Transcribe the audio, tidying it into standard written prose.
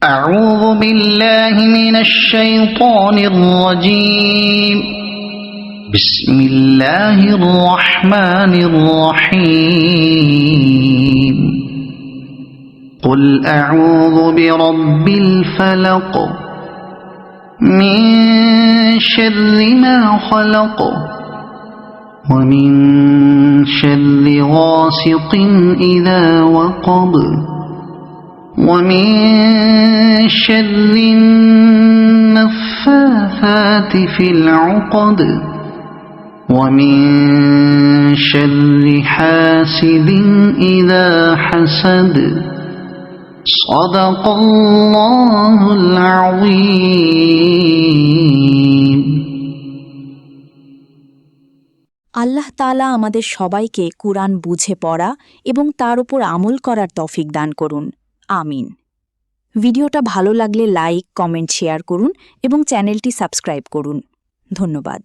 أعوذ بالله من الشيطان الرجيم بسم الله الرحمن الرحيم قل أعوذ برب الفلق من شر ما خلق ومن شر غاسق إذا وقب ومن شر النفاثات في العقد ومن شر حاسد إذا حسد صدق الله العظيم। আল্লাহ তাআলা আমাদের সবাইকে কুরআন বুঝে পড়া এবং তার উপর আমল করার তৌফিক দান করুন, আমিন। ভিডিওটা ভালো লাগলে লাইক, কমেন্ট, শেয়ার করুন এবং চ্যানেলটি সাবস্ক্রাইব করুন। ধন্যবাদ।